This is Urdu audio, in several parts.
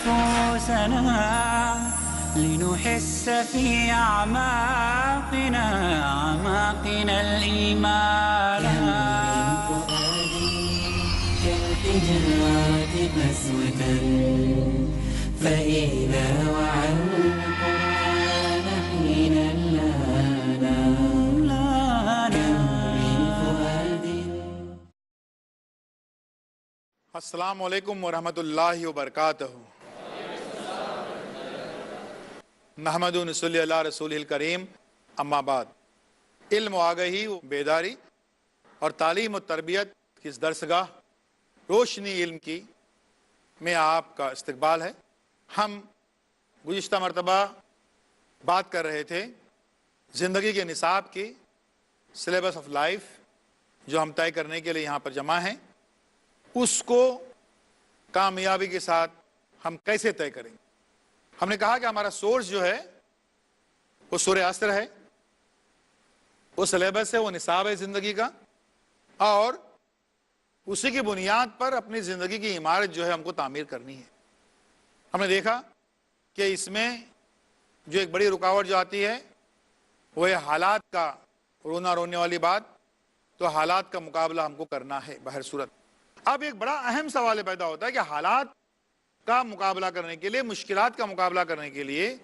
نفوسنا لنحس في أعماقنا الإيمان. كالحجارة قسوة فإذا وعى القرآن حينا لانا كم من فؤاد. السلام علیکم ورحمۃ اللہ وبرکاتہ. نحمد و صلی اللہ رسول الکریم. اما بعد، علم و آگہی و بیداری اور تعلیم و تربیت کی اس درسگاہ روشنی علم کی میں آپ کا استقبال ہے. ہم گزشتہ مرتبہ بات کر رہے تھے زندگی کے نصاب کی، سلیبس آف لائف جو ہم طے کرنے کے لیے یہاں پر جمع ہیں، اس کو کامیابی کے ساتھ ہم کیسے طے کریں گے. ہم نے کہا کہ ہمارا سورس جو ہے وہ سورہ عصر ہے، وہ سلیبس ہے، وہ نصاب ہے زندگی کا، اور اسی کی بنیاد پر اپنی زندگی کی عمارت جو ہے ہم کو تعمیر کرنی ہے. ہم نے دیکھا کہ اس میں جو ایک بڑی رکاوٹ جو آتی ہے وہ ہے حالات کا رونا رونے والی بات. تو حالات کا مقابلہ ہم کو کرنا ہے بہر صورت. اب ایک بڑا اہم سوال پیدا ہوتا ہے کہ حالات کا مقابلہ کرنے کے لیے، مشکلات کا مقابلہ کرنے کے لیے،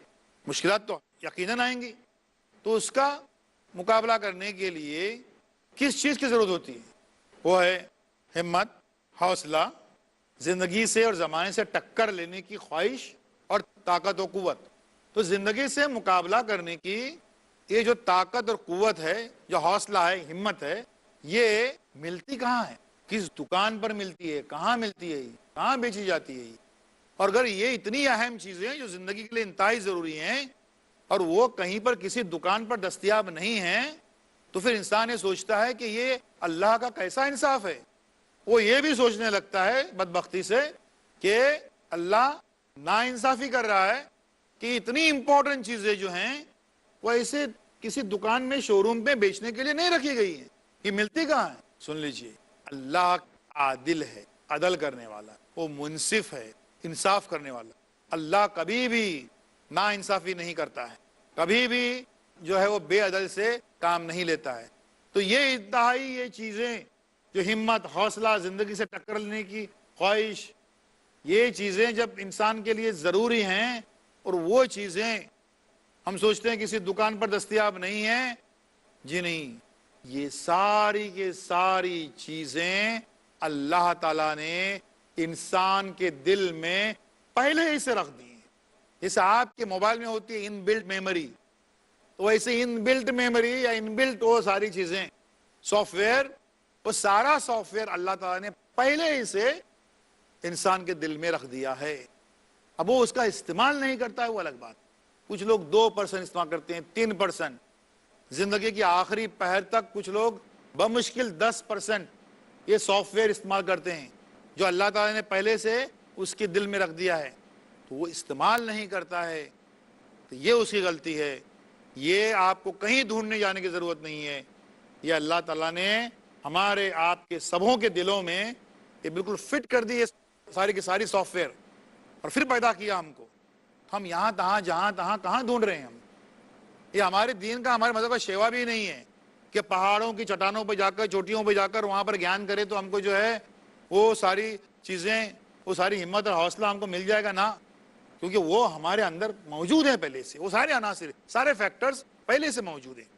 مشکلات تو یقیناً آئیں گی، تو اس کا مقابلہ کرنے کے لیے کس چیز کی ضرورت ہوتی ہے؟ وہ ہے ہمت، حوصلہ، زندگی سے اور زمانے سے ٹکر لینے کی خواہش اور طاقت و قوت. تو زندگی سے مقابلہ کرنے کی یہ جو طاقت اور قوت ہے، جو حوصلہ ہے، ہمت ہے، یہ ملتی کہاں ہے؟ کس دکان پر ملتی ہے؟ کہاں ملتی ہے؟ کہاں بیچی جاتی ہے؟ اور اگر یہ اتنی اہم چیزیں جو زندگی کے لیے انتہائی ضروری ہیں اور وہ کہیں پر کسی دکان پر دستیاب نہیں ہیں، تو پھر انسان یہ سوچتا ہے کہ یہ اللہ کا کیسا انصاف ہے. وہ یہ بھی سوچنے لگتا ہے بدبختی سے کہ اللہ ناانصافی کر رہا ہے کہ اتنی امپورٹنٹ چیزیں جو ہیں وہ ایسے کسی دکان میں، شو روم پہ بیچنے کے لیے نہیں رکھی گئی ہیں. یہ ملتی کہاں ہے؟ سن لیجئے، اللہ عادل ہے، عدل کرنے والا، وہ منصف ہے، انصاف کرنے والا. اللہ کبھی بھی ناانصافی نہیں کرتا ہے، کبھی بھی جو ہے وہ بے عدل سے کام نہیں لیتا ہے. تو یہ انتہائی یہ چیزیں جو ہمت، حوصلہ، زندگی سے ٹکر لینے کی خواہش، یہ چیزیں جب انسان کے لیے ضروری ہیں اور وہ چیزیں ہم سوچتے ہیں کسی دکان پر دستیاب نہیں ہیں، جی نہیں، یہ ساری کے ساری چیزیں اللہ تعالیٰ نے انسان کے دل میں پہلے ہی سے رکھ دی ہیں. جیسے آپ کے موبائل میں ہوتی ہے ان بلٹ میموری، تو ویسے ان بلٹ میموری یا ان بلٹ وہ ساری چیزیں، سافٹ ویئر، وہ سارا سافٹ ویئر اللہ تعالیٰ نے پہلے ہی سے انسان کے دل میں رکھ دیا ہے. اب وہ اس کا استعمال نہیں کرتا ہے، وہ الگ بات. کچھ لوگ 2% استعمال کرتے ہیں، 3%. زندگی کی آخری پہر تک کچھ لوگ بمشکل 10% یہ سافٹ ویئر استعمال کرتے ہیں جو اللہ تعالیٰ نے پہلے سے اس کے دل میں رکھ دیا ہے. تو وہ استعمال نہیں کرتا ہے، تو یہ اس کی غلطی ہے. یہ آپ کو کہیں ڈھونڈنے جانے کی ضرورت نہیں ہے. یہ اللہ تعالیٰ نے ہمارے آپ کے سبوں کے دلوں میں یہ بالکل فٹ کر دی ہے ساری کی ساری سافٹ ویئر، اور پھر پیدا کیا ہم کو. ہم یہاں تہاں جہاں تہاں کہاں ڈھونڈ رہے ہیں؟ ہم یہ ہمارے دین کا، ہمارے مذہب کا شیوا بھی نہیں ہے کہ پہاڑوں کی چٹانوں پہ جا کر، چوٹیوں پہ جا کر وہاں پر گیان کرے تو ہم کو جو ہے وہ ساری چیزیں، وہ ساری ہمت اور حوصلہ ہم کو مل جائے گا. نہ، کیونکہ وہ ہمارے اندر موجود ہیں پہلے سے، وہ سارے عناصر، سارے فیکٹرز پہلے سے موجود ہیں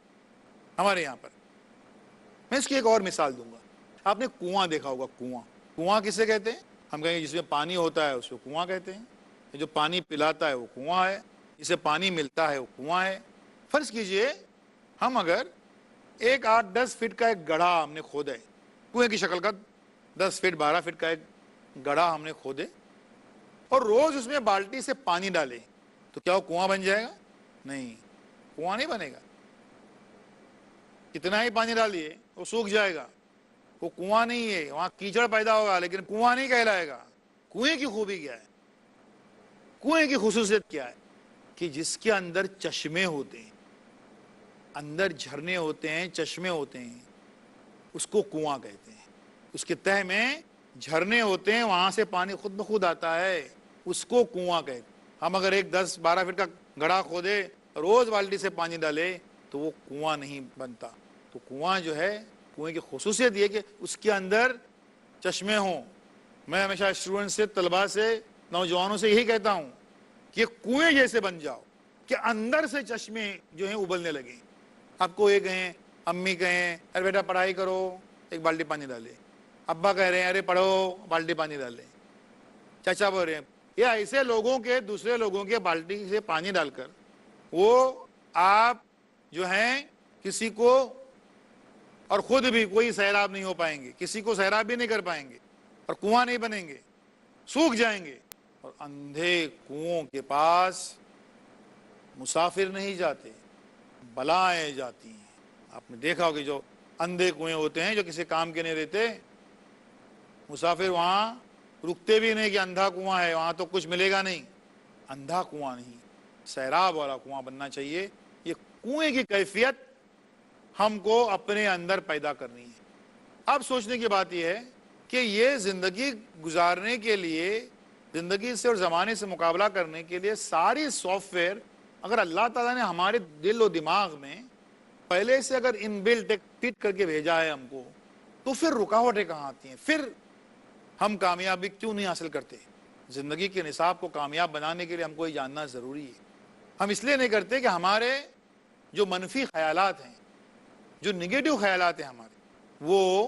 ہمارے یہاں پر. میں اس کی ایک اور مثال دوں گا. آپ نے کنواں دیکھا ہوگا. کنواں کسے کہتے ہیں؟ ہم کہیں گے جس میں پانی ہوتا ہے اس کو کنواں کہتے ہیں. جو پانی پلاتا ہے وہ کنواں ہے، جسے پانی ملتا ہے وہ کنواں ہے. فرض کیجئے ہم اگر 8-10 فٹ کا ایک گڑھا ہم نے کھودا ہے، کنویں کی شکل کا 10 فٹ 12 فٹ کا ایک گڑھا ہم نے کھودے، اور روز اس میں بالٹی سے پانی ڈالے، تو کیا وہ کنواں بن جائے گا؟ نہیں، کنواں نہیں بنے گا. کتنا ہی پانی ڈالیے وہ سوکھ جائے گا، وہ کنواں نہیں ہے. وہاں کیچڑ پیدا ہوگا لیکن کنواں نہیں کہلائے گا. کنویں کی خوبی کیا ہے؟ کنویں کی خصوصیت کیا ہے؟ کہ جس کے اندر چشمے ہوتے ہیں، اندر جھرنے ہوتے ہیں، چشمے ہوتے ہیں، اس کو کنواں کہتے ہیں. اس کے تہ میں جھرنے ہوتے ہیں، وہاں سے پانی خود بخود آتا ہے. اس کو کنواں کہتے ہیں۔ ہم اگر ایک 10-12 فٹ کا گڑھا کھودے روز بالٹی سے پانی ڈالے تو وہ کنواں نہیں بنتا۔ تو کنواں جو ہے، کنویں کی خصوصیت یہ کہ اس کے اندر چشمے ہوں۔ میں ہمیشہ اسٹوڈنٹ سے، طلباء سے، نوجوانوں سے یہی کہتا ہوں کہ کنویں جیسے بن جاؤ کہ اندر سے چشمے جو ہیں ابلنے لگیں۔ آپ کو یہ کہیں، امی کہیں ارے بیٹا پڑھائی کرو، ایک بالٹی پانی ڈالے، ابا کہہ رہے ہیں ارے پڑھو، بالٹی پانی ڈالے، چچا بول رہے ہیں، یہ ایسے لوگوں کے، دوسرے لوگوں کے بالٹی سے پانی ڈال کر وہ آپ جو ہیں کسی کو، اور خود بھی کوئی سیراب نہیں ہو پائیں گے، کسی کو سیراب بھی نہیں کر پائیں گے، اور کنواں نہیں بنیں گے، سوکھ جائیں گے۔ اور اندھے کنووں کے پاس مسافر نہیں جاتے، بلائیں جاتی ہیں۔ آپ نے دیکھا ہوگا جو اندھے کنویں ہوتے ہیں جو کسی کام کے نہیں رہتے، مسافر وہاں رکتے بھی نہیں کہ اندھا کنواں ہے وہاں تو کچھ ملے گا نہیں۔ اندھا کنواں نہیں، سیراب والا کنواں بننا چاہیے۔ یہ کنویں کی کیفیت ہم کو اپنے اندر پیدا کرنی ہے۔ اب سوچنے کی بات یہ ہے کہ یہ زندگی گزارنے کے لیے، زندگی سے اور زمانے سے مقابلہ کرنے کے لیے ساری سافٹ ویئر اگر اللہ تعالیٰ نے ہمارے دل و دماغ میں پہلے سے اگر ان بلٹ فٹ کر کے بھیجا ہے ہم کو، تو پھر رکاوٹیں کہاں آتی ہیں؟ پھر ہم کامیابی کیوں نہیں حاصل کرتے؟ زندگی کے نصاب کو کامیاب بنانے کے لیے ہم کو یہ جاننا ضروری ہے۔ ہم اس لیے نہیں کرتے کہ ہمارے جو منفی خیالات ہیں، جو نگیٹو خیالات ہیں ہمارے، وہ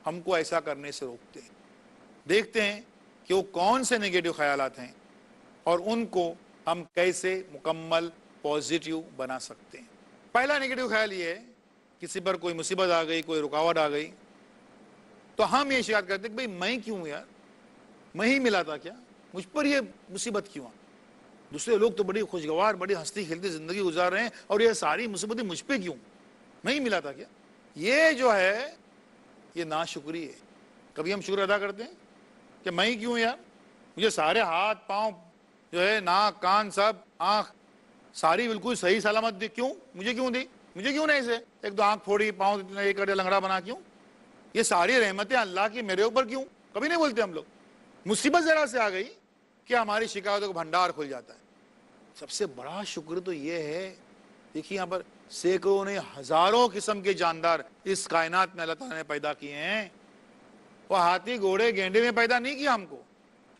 ہم کو ایسا کرنے سے روکتے ہیں۔ دیکھتے ہیں کہ وہ کون سے نگیٹو خیالات ہیں اور ان کو ہم کیسے مکمل پازیٹیو بنا سکتے ہیں۔ پہلا نگیٹو خیال یہ ہے، کسی پر کوئی مصیبت آ گئی، کوئی رکاوٹ آ گئی تو ہم یہ شکایت کرتے ہیں کہ بھئی میں کیوں یار، میں ہی ملا تھا کیا، مجھ پر یہ مصیبت کیوں آ؟ دوسرے لوگ تو بڑی خوشگوار، بڑی ہنستی کھیلتی زندگی گزار رہے ہیں اور یہ ساری مصیبتیں مجھ پہ کیوں، میں ہی ملا تھا کیا؟ یہ جو ہے یہ ناشکری ہے۔ کبھی ہم شکر ادا کرتے ہیں کہ میں ہی کیوں یار، مجھے سارے ہاتھ پاؤں جو ہے، ناک کان سب آنکھ ساری بالکل صحیح سلامت دی، کیوں مجھے کیوں دی، مجھے کیوں نہیں سے ایک دو آنکھ پھوڑی، پاؤں اتنا یہ کر لنگڑا بنا، کیوں؟ یہ ساری رحمتیں اللہ کی میرے اوپر کیوں؟ کبھی نہیں بولتے ہم لوگ۔ مصیبت ذرا سے آ گئی کہ ہماری شکایتوں کا بھنڈار کھل جاتا ہے۔ سب سے بڑا شکر تو یہ ہے، دیکھیے یہاں پر سینکڑوں نے، ہزاروں قسم کے جاندار اس کائنات میں اللہ تعالیٰ نے پیدا کیے ہیں۔ وہ ہاتھی، گھوڑے، گینڈے میں پیدا نہیں کیا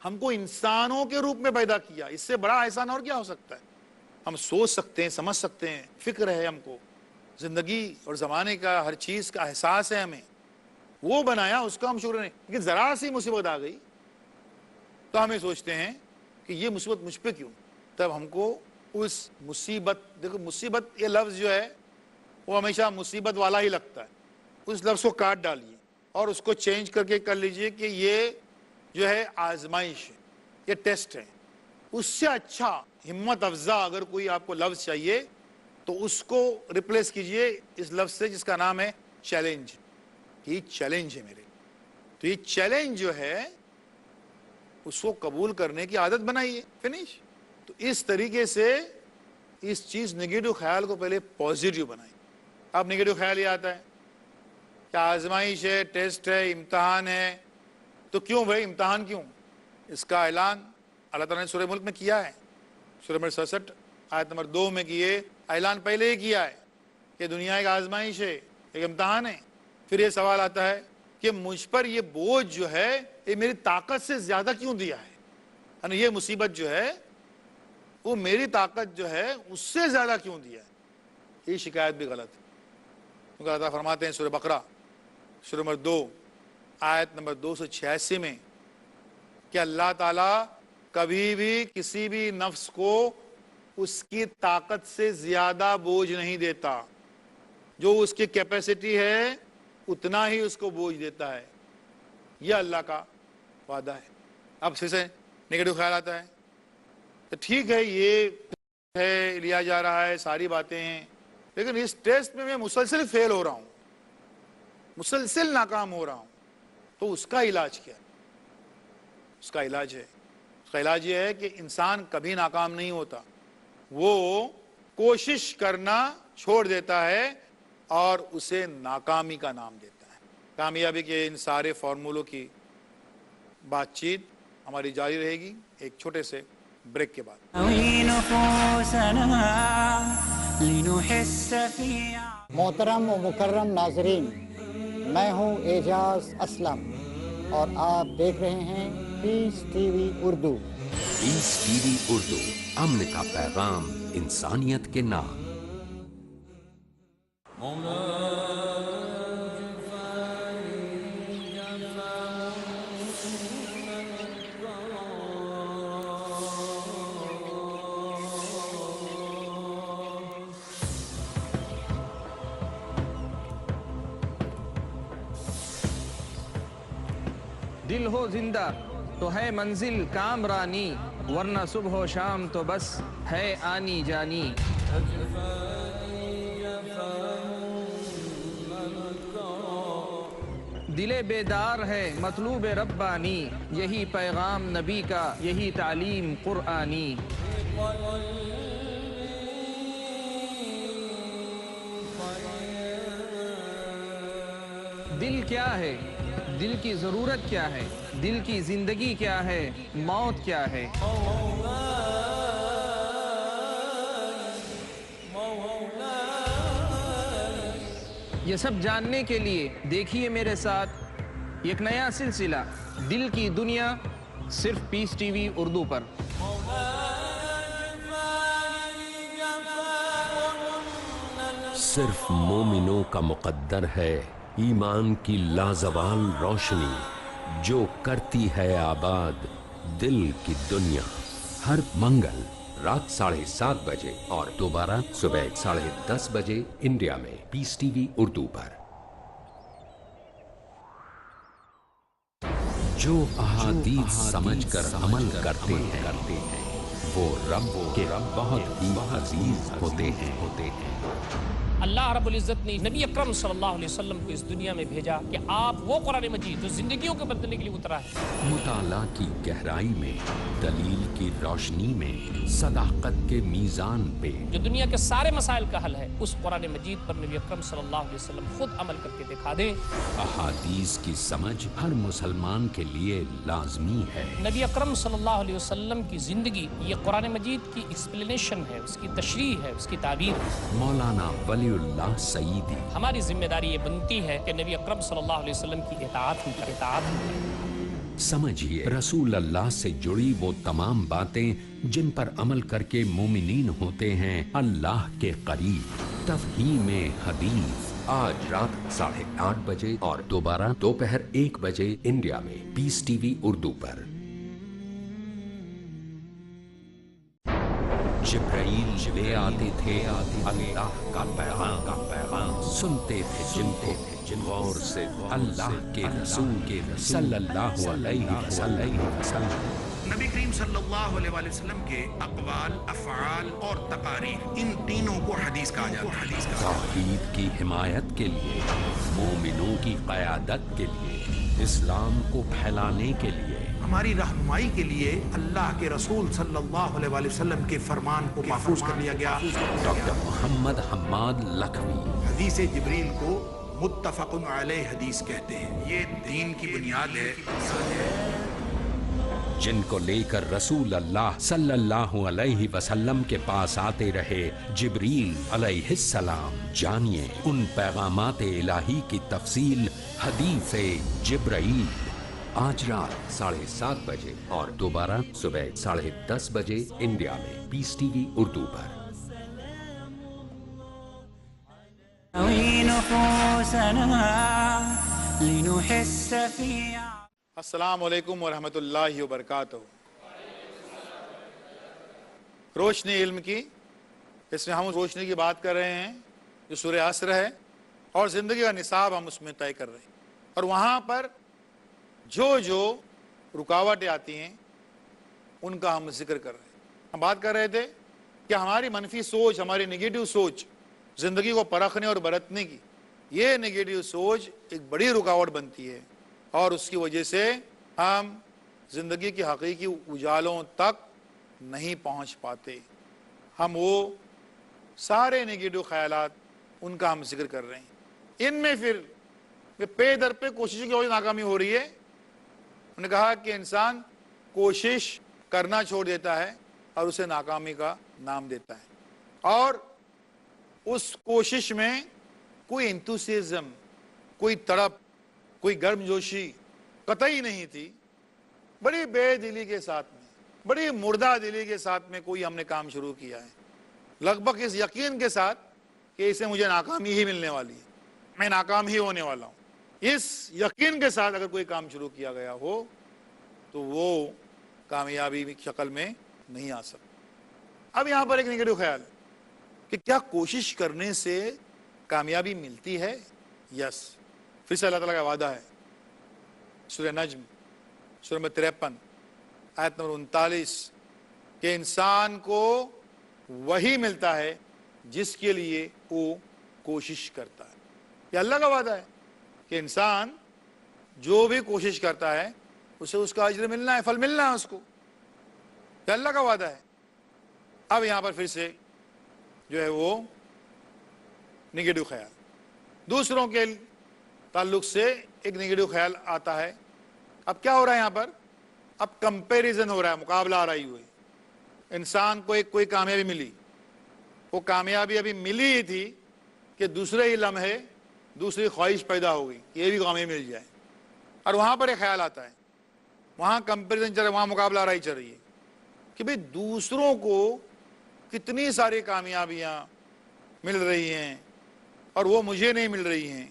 ہم کو انسانوں کے روپ میں پیدا کیا۔ اس سے بڑا احسان اور کیا ہو سکتا ہے؟ ہم سوچ سکتے ہیں، سمجھ سکتے ہیں، فکر ہے ہم کو، زندگی اور زمانے کا ہر چیز کا احساس ہے ہمیں، وہ بنایا، اس کا ہم شکر نہیں۔ لیکن ذرا سی مصیبت آ گئی تو ہمیں سوچتے ہیں کہ یہ مصیبت مجھ پہ کیوں؟ تب ہم کو اس مصیبت، دیکھو مصیبت یہ لفظ جو ہے وہ ہمیشہ مصیبت والا ہی لگتا ہے، اس لفظ کو کاٹ ڈالیے اور اس کو چینج کر کے کر لیجئے کہ یہ جو ہے آزمائش ہے، یہ ٹیسٹ ہے۔ اس سے اچھا ہمت افزا اگر کوئی آپ کو لفظ چاہیے تو اس کو ریپلیس کیجئے اس لفظ سے جس کا نام ہے چیلنج۔ یہ چیلنج ہے میرے، تو یہ چیلنج جو ہے اس کو قبول کرنے کی عادت بنائیے، فنش۔ تو اس طریقے سے اس چیز نگیٹو خیال کو پہلے پازیٹیو بنائیں۔ اب نگیٹو خیال یہ آتا ہے کہ آزمائش ہے، ٹیسٹ ہے، امتحان ہے، تو کیوں بھائی امتحان کیوں؟ اس کا اعلان اللہ تعالیٰ نے سورہ ملک میں کیا ہے، سورہ نمبر 67 آیت نمبر 2 میں کیے، اعلان پہلے ہی کیا ہے کہ دنیا ایک آزمائش ہے، ایک امتحان ہے۔ پھر یہ سوال آتا ہے کہ مجھ پر یہ بوجھ جو ہے یہ میری طاقت سے زیادہ کیوں دیا ہے، یعنی یہ مصیبت جو ہے وہ میری طاقت جو ہے اس سے زیادہ کیوں دیا ہے؟ یہ شکایت بھی غلط ہے، کیونکہ اللہ تعالیٰ فرماتے ہیں سورہ بقرہ سورہ نمبر 2 آیت نمبر 286 میں کہ اللہ تعالیٰ کبھی بھی کسی بھی نفس کو اس کی طاقت سے زیادہ بوجھ نہیں دیتا، جو اس کی کیپیسٹی ہے اتنا ہی اس کو بوجھ دیتا ہے، یہ اللہ کا وعدہ ہے۔ اب پھر سے نگیٹو خیال آتا ہے تو ٹھیک ہے یہ ہے، لیا جا رہا ہے، ساری باتیں ہیں، لیکن اس ٹیسٹ میں مسلسل فیل ہو رہا ہوں، مسلسل ناکام ہو رہا ہوں، تو اس کا علاج کیا ہے؟ اس کا علاج ہے، اس کا علاج یہ ہے کہ انسان کبھی ناکام نہیں ہوتا، وہ کوشش کرنا چھوڑ دیتا ہے اور اسے ناکامی کا نام دیتا ہے۔ کامیابی کے ان سارے فارمولوں کی بات چیت ہماری جاری رہے گی ایک چھوٹے سے بریک کے بعد. نفوسنا لنحس في محترم و مکرم ناظرین، میں ہوں اعجاز اسلم اور آپ دیکھ رہے ہیں پیس ٹی وی اردو. پیس ٹی وی اردو، امن کا پیغام انسانیت کے نام. دل ہو زندہ تو ہے منزل کامرانی، ورنہ صبح و شام تو بس ہے آنی جانی. دل بیدار ہے مطلوب ربانی، یہی پیغام نبی کا، یہی تعلیم قرآنی. دل کیا ہے؟ دل کی ضرورت کیا ہے؟ دل کی زندگی کیا ہے؟ موت کیا ہے؟ یہ سب جاننے کے لیے دیکھیے میرے ساتھ ایک نیا سلسلہ دل کی دنیا، صرف پیس ٹی وی اردو پر. صرف مومنوں کا مقدر ہے ایمان کی لازوال روشنی، جو کرتی ہے آباد دل کی دنیا. ہر منگل رات 7:30 بجے اور دوبارہ صبح 10:30 بجے انڈیا میں پیس ٹی وی اردو پر. جو احادیث سمجھ کر عمل کرتے ہیں وہ رب کے بہت ہی عزیز ہوتے ہیں. اللہ رب العزت نے نبی اکرم صلی اللہ علیہ وسلم کو اس دنیا میں بھیجا کہ آپ وہ قرآن مجید جو زندگیوں کو بدلنے کے لیے اترا ہے. مطالعہ کی گہرائی میں، دلیل کی روشنی میں، صداقت کے میزان پہ، جو دنیا کے سارے مسائل کا حل ہے، اس قرآن مجید پر نبی اکرم صلی اللہ علیہ وسلم خود عمل کر کے دکھا دیں. احادیث کی سمجھ ہر مسلمان کے لیے لازمی ہے. نبی اکرم صلی اللہ علیہ وسلم کی زندگی یہ قرآن مجید کی ایکسپلینیشن ہے، اس کی تشریح ہے، اس کی تعبیر ہے. مولانا ولی اللہ سعیدی. ہماری ذمہ داری یہ بنتی ہے کہ نبی اکرم صلی اللہ علیہ وسلم کی اطاعت ہی کریں. سمجھیے رسول اللہ سے جڑی وہ تمام باتیں جن پر عمل کر کے مومنین ہوتے ہیں اللہ کے قریب. تفہیم حدیث آج رات 8:30 بجے اور دوبارہ دوپہر 1 بجے انڈیا میں پیس ٹی وی اردو پر. جبرائیل لے آتے تھے اللہ کا پیغام، سنتے تھے جن کو غور سے اللہ کے رسول صلی اللہ علیہ وسلم. نبی کریم صلی اللہ علیہ وآلہ وسلم کے اقوال، افعال اور تقاریر، ان تینوں کو حدیث کہا جاتا ہے. توحید کی حمایت کے لیے، مومنوں کی قیادت کے لیے، اسلام کو پھیلانے کے لیے، ہماری رہنمائی کے لیے اللہ کے رسول صلی اللہ علیہ وآلہ وسلم کے فرمان کو محفوظ کر لیا گیا. ڈاکٹر محمد حماد لکھوی. حدیث جبریل کو متفق علیہ حدیث کہتے ہیں. یہ دین کی بنیاد ہے. جن کو لے کر رسول اللہ صلی اللہ علیہ وسلم کے پاس آتے رہے جبریل علیہ السلام. جانیے ان پیغامات الہی کی تفصیل حدیث جبرائیل، آج رات 7:30 بجے اور دوبارہ صبح 10:30 بجے انڈیا میں پیس ٹی وی اردو پر. نفوسنا لنحس في السلام علیکم ورحمۃ اللہ وبرکاتہ. روشنی علم کی، اس میں ہم روشنی کی بات کر رہے ہیں جو سورہ عصر ہے، اور زندگی کا نصاب ہم اس میں طے کر رہے ہیں. اور وہاں پر جو رکاوٹیں آتی ہیں ان کا ہم ذکر کر رہے ہیں. ہم بات کر رہے تھے کہ ہماری منفی سوچ، ہماری نگیٹو سوچ زندگی کو پرکھنے اور برتنے کی، یہ نگیٹو سوچ ایک بڑی رکاوٹ بنتی ہے، اور اس کی وجہ سے ہم زندگی کی حقیقی اجالوں تک نہیں پہنچ پاتے. ہم وہ سارے نگیٹو خیالات ان کا ہم ذکر کر رہے ہیں. ان میں پھر پے در پہ کوششوں کی وجہ ناکامی ہو رہی ہے. انہوں نے کہا کہ انسان کوشش کرنا چھوڑ دیتا ہے اور اسے ناکامی کا نام دیتا ہے. اور اس کوشش میں کوئی انتھوسیزم، کوئی تڑپ، کوئی گرم جوشی قطعی نہیں تھی. بڑی بے دلی کے ساتھ میں، بڑی مردہ دلی کے ساتھ میں کوئی ہم نے کام شروع کیا ہے، لگ بھگ اس یقین کے ساتھ کہ اسے مجھے ناکامی ہی ملنے والی ہے، میں ناکام ہی ہونے والا ہوں. اس یقین کے ساتھ اگر کوئی کام شروع کیا گیا ہو تو وہ کامیابی کی شکل میں نہیں آ سکتا. اب یہاں پر ایک نگیٹو خیال ہے کہ کیا کوشش کرنے سے کامیابی ملتی ہے؟ یس. پھر سے اللہ تعالیٰ کا وعدہ ہے سورہ نجم سورہ نمبر 53 آیت نمبر 39 کہ انسان کو وہی ملتا ہے جس کے لیے وہ کوشش کرتا ہے. یہ اللہ کا وعدہ ہے کہ انسان جو بھی کوشش کرتا ہے اسے اس کا اجر ملنا ہے، پھل ملنا ہے اس کو. یہ اللہ کا وعدہ ہے. اب یہاں پر پھر سے جو ہے وہ نگیٹو خیال، دوسروں کے تعلق سے ایک نگیٹو خیال آتا ہے. اب کیا ہو رہا ہے یہاں پر؟ اب کمپیریزن ہو رہا ہے، مقابلہ آ رہی ہوئی. انسان کو ایک کوئی کامیابی ملی، وہ کامیابی ابھی ملی ہی تھی کہ دوسرے ہی لمحے دوسری خواہش پیدا ہو گئی کہ یہ بھی کامیابی مل جائے. اور وہاں پر ایک خیال آتا ہے، وہاں کمپیریزن چل رہا ہے، وہاں مقابلہ آرائی چل رہی ہے کہ بھئی دوسروں کو کتنی ساری کامیابیاں مل رہی ہیں اور وہ مجھے نہیں مل رہی ہیں.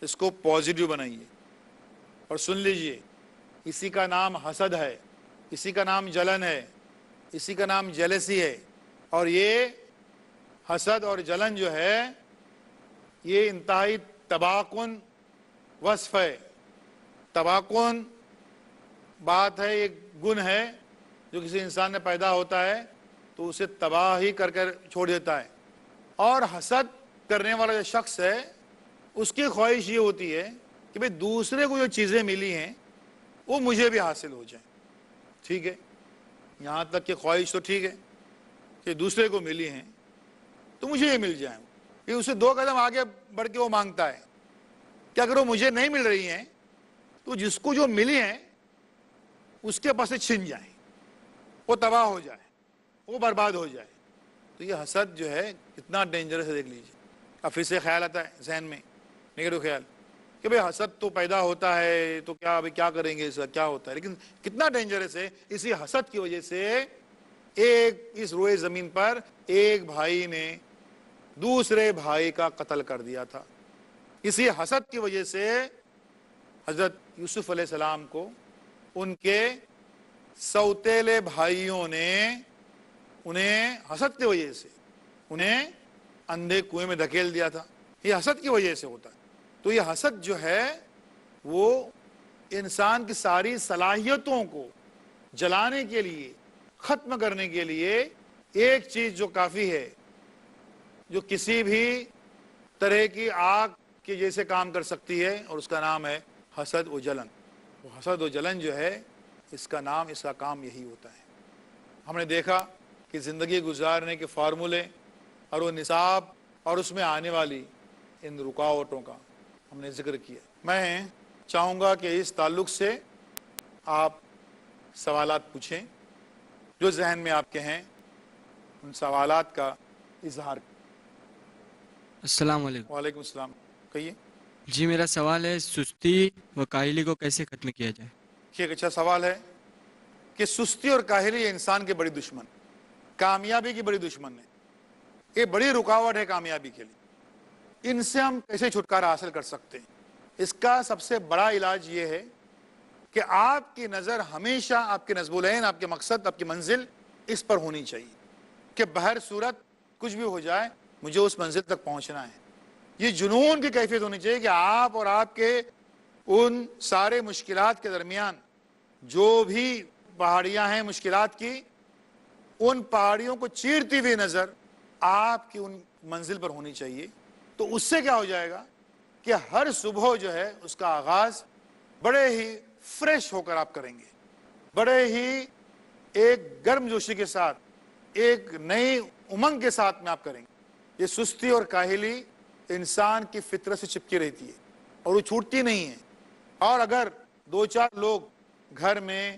اس کو پازیٹیو بنائیے اور سن لیجئے، اسی کا نام حسد ہے، اسی کا نام جلن ہے، اسی کا نام جیلسی ہے. اور یہ حسد اور جلن جو ہے یہ انتہائی تباہ کن وصف ہے، تباہ کن بات ہے، ایک گن ہے جو کسی انسان میں پیدا ہوتا ہے تو اسے تباہ ہی کر چھوڑ دیتا ہے. اور حسد کرنے والا جو شخص ہے اس کی خواہش یہ ہوتی ہے کہ بھئی دوسرے کو جو چیزیں ملی ہیں وہ مجھے بھی حاصل ہو جائیں. ٹھیک ہے، یہاں تک کہ خواہش تو ٹھیک ہے کہ دوسرے کو ملی ہیں تو مجھے یہ مل جائیں. پھر اسے 2 قدم آگے بڑھ کے وہ مانگتا ہے کہ اگر وہ مجھے نہیں مل رہی ہیں تو جس کو جو ملی ہیں اس کے پاس سے چھن جائیں، وہ تباہ ہو جائے، وہ برباد ہو جائے. تو یہ حسد جو ہے کتنا ڈینجرس ہے، دیکھ لیجیے. اب پھر سے خیال آتا ہے ذہن میں، نگیٹو خیال کہ بھئی حسد تو پیدا ہوتا ہے تو کیا کریں گے، اس کا کیا ہوتا ہے. لیکن کتنا ڈینجرس ہے، اسی حسد کی وجہ سے اس روئے زمین پر ایک بھائی نے دوسرے بھائی کا قتل کر دیا تھا. اسی حسد کی وجہ سے حضرت یوسف علیہ السلام کو ان کے سوتیلے بھائیوں نے انہیں حسد کی وجہ سے انہیں اندھے کنویں میں دھکیل دیا تھا. یہ حسد کی وجہ سے ہوتا ہے. تو یہ حسد جو ہے وہ انسان کی ساری صلاحیتوں کو جلانے کے لیے، ختم کرنے کے لیے ایک چیز جو کافی ہے، جو کسی بھی طرح کی آگ کے جیسے کام کر سکتی ہے، اور اس کا نام ہے حسد و جلن. وہ حسد و جلن جو ہے اس کا نام، اس کا کام یہی ہوتا ہے. ہم نے دیکھا کہ زندگی گزارنے کے فارمولے اور وہ نصاب اور اس میں آنے والی ان رکاوٹوں کا ہم نے ذکر کیا. میں چاہوں گا کہ اس تعلق سے آپ سوالات پوچھیں، جو ذہن میں آپ کے ہیں ان سوالات کا اظہار کریں. السلام علیکم. وعلیکم السلام. کہیے. جی میرا سوال ہے سستی و کاہلی کو کیسے ختم کیا جائے؟ یہ ایک اچھا سوال ہے کہ سستی اور کاہلی انسان کے بڑی دشمن، کامیابی کی بڑی دشمن ہے. یہ بڑی رکاوٹ ہے کامیابی کے لیے. ان سے ہم کیسے چھٹکارا حاصل کر سکتے ہیں؟ اس کا سب سے بڑا علاج یہ ہے کہ آپ کی نظر ہمیشہ، آپ کے نصب العین، آپ کے مقصد، آپ کی منزل اس پر ہونی چاہیے کہ بہر صورت کچھ بھی ہو جائے مجھے اس منزل تک پہنچنا ہے. یہ جنون کی کیفیت ہونی چاہیے کہ آپ اور آپ کے ان سارے مشکلات کے درمیان جو بھی پہاڑیاں ہیں مشکلات کی، ان پہاڑیوں کو چیرتی ہوئی نظر آپ کی ان منزل پر ہونی چاہیے. تو اس سے کیا ہو جائے گا کہ ہر صبح جو ہے اس کا آغاز بڑے ہی فریش ہو کر آپ کریں گے، بڑے ہی ایک گرم جوشی کے ساتھ، ایک نئی امنگ کے ساتھ میں آپ کریں گے. یہ سستی اور کاہلی انسان کی فطرت سے چپکی رہتی ہے اور وہ چھوٹتی نہیں ہے. اور اگر 2-4 لوگ گھر میں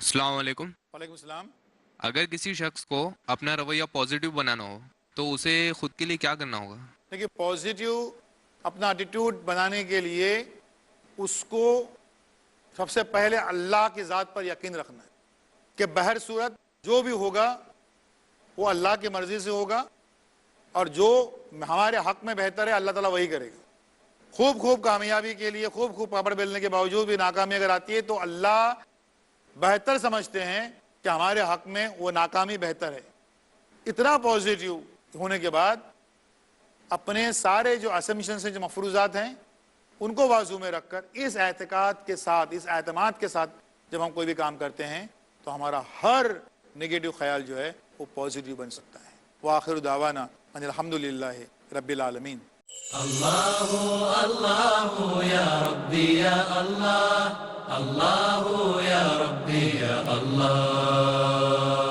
السلام علیکم. وعلیکم السلام. اگر کسی شخص کو اپنا رویہ پازیٹیو بنانا ہو تو اسے خود کے لیے کیا کرنا ہوگا؟ دیکھیے پازیٹیو اپنا ایٹیٹیوڈ بنانے کے لیے اس کو سب سے پہلے اللہ کی ذات پر یقین رکھنا ہے کہ بہر صورت جو بھی ہوگا وہ اللہ کی مرضی سے ہوگا اور جو ہمارے حق میں بہتر ہے اللہ تعالیٰ وہی کرے گا. خوب کامیابی کے لیے خوب پاپڑ بیلنے کے باوجود بھی ناکامی اگر آتی ہے تو اللہ بہتر سمجھتے ہیں کہ ہمارے حق میں وہ ناکامی بہتر ہے. اتنا پازیٹیو ہونے کے بعد اپنے سارے جو اسمپشنز ہیں جو مفروضات ہیں ان کو بازو میں رکھ کر اس اعتقاد کے ساتھ اس اعتماد کے ساتھ جب ہم کوئی بھی کام کرتے ہیں تو ہمارا ہر نگیٹو خیال جو ہے وہ پازیٹیو بن سکتا ہے. وآخر دعوانا ان الحمدللہ رب العالمین. اللہ اللہ یا ربی یا اللہ اللہ یا ربی یا اللہ